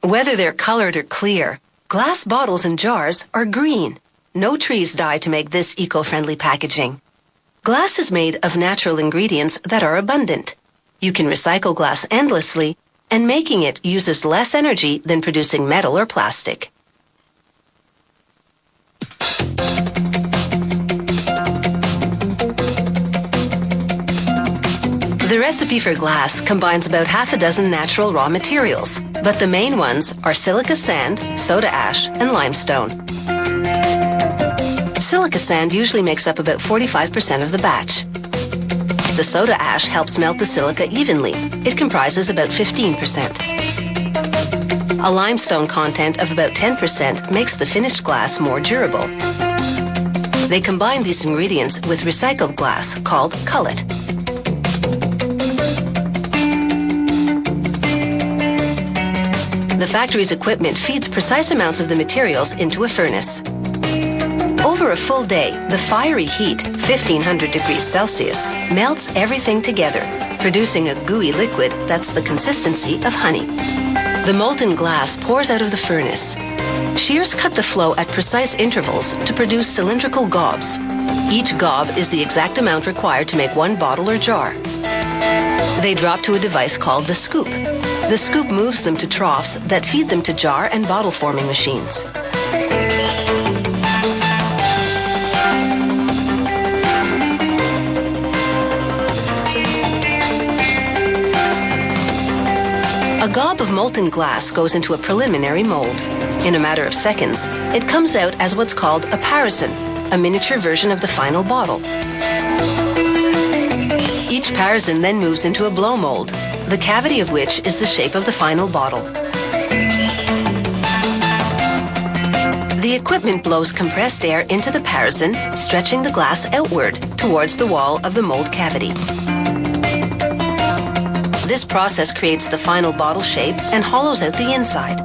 Whether they're colored or clear, glass bottles and jars are green. No trees die to make this eco-friendly packaging. Glass is made of natural ingredients that are abundant. You can recycle glass endlessly, and making it uses less energy than producing metal or plastic. The recipe for glass combines about half a dozen natural raw materials, but the main ones are silica sand, soda ash, and limestone. Silica sand usually makes up about 45% of the batch. The soda ash helps melt the silica evenly. It comprises about 15%. A limestone content of about 10% makes the finished glass more durable. They combine these ingredients with recycled glass called cullet. The factory's equipment feeds precise amounts of the materials into a furnace. Over a full day, the fiery heat, 1500 degrees Celsius, melts everything together, producing a gooey liquid that's the consistency of honey. The molten glass pours out of the furnace. Shears cut the flow at precise intervals to produce cylindrical gobs. Each gob is the exact amount required to make one bottle or jar. They drop to a device called the scoop. The scoop moves them to troughs that feed them to jar and bottle forming machines. A gob of molten glass goes into a preliminary mold. In a matter of seconds, it comes out as what's called a parison, a miniature version of the final bottle. Each parison then moves into a blow mold, the cavity of which is the shape of the final bottle. The equipment blows compressed air into the parison, stretching the glass outward towards the wall of the mold cavity. This process creates the final bottle shape and hollows out the inside.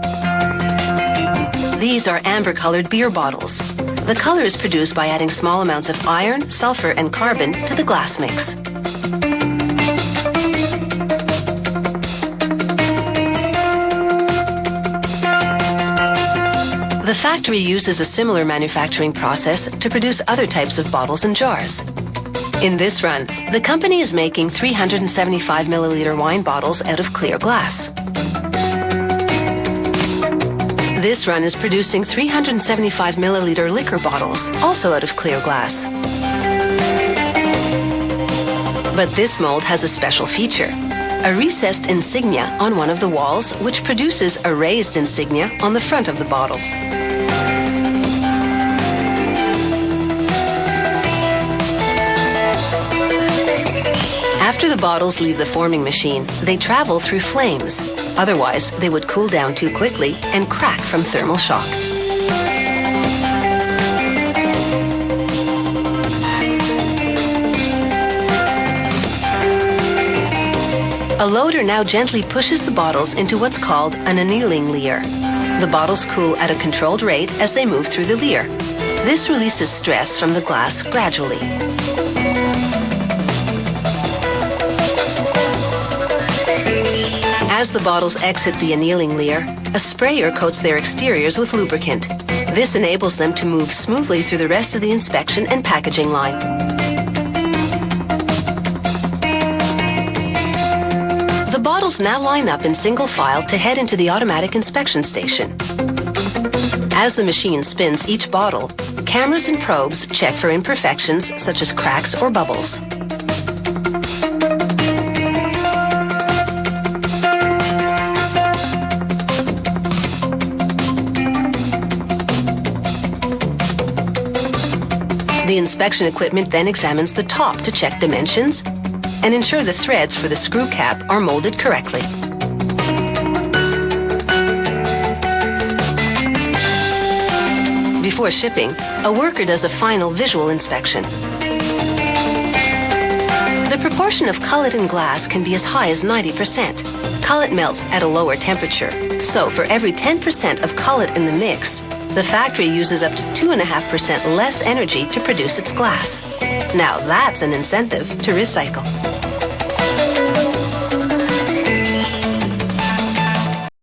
These are amber-colored beer bottles. The color is produced by adding small amounts of iron, sulfur, and carbon to the glass mix. The factory uses a similar manufacturing process to produce other types of bottles and jars. In this run, the company is making 375 milliliter wine bottles out of clear glass. This run is producing 375 milliliter liquor bottles, also out of clear glass. But this mold has a special feature, a recessed insignia on one of the walls, which produces a raised insignia on the front of the bottle. After the bottles leave the forming machine, they travel through flames. Otherwise, they would cool down too quickly and crack from thermal shock. A loader now gently pushes the bottles into what's called an annealing leer. The bottles cool at a controlled rate as they move through the leer. This releases stress from the glass gradually. As the bottles exit the annealing leer, a sprayer coats their exteriors with lubricant. This enables them to move smoothly through the rest of the inspection and packaging line. The bottles now line up in single file to head into the automatic inspection station. As the machine spins each bottle, cameras and probes check for imperfections such as cracks or bubbles. The inspection equipment then examines the top to check dimensions and ensure the threads for the screw cap are molded correctly. Before shipping, a worker does a final visual inspection. The proportion of cullet in glass can be as high as 90%. Cullet melts at a lower temperature, so for every 10% of cullet in the mix, the factory uses up to 2.5% less energy to produce its glass. Now that's an incentive to recycle.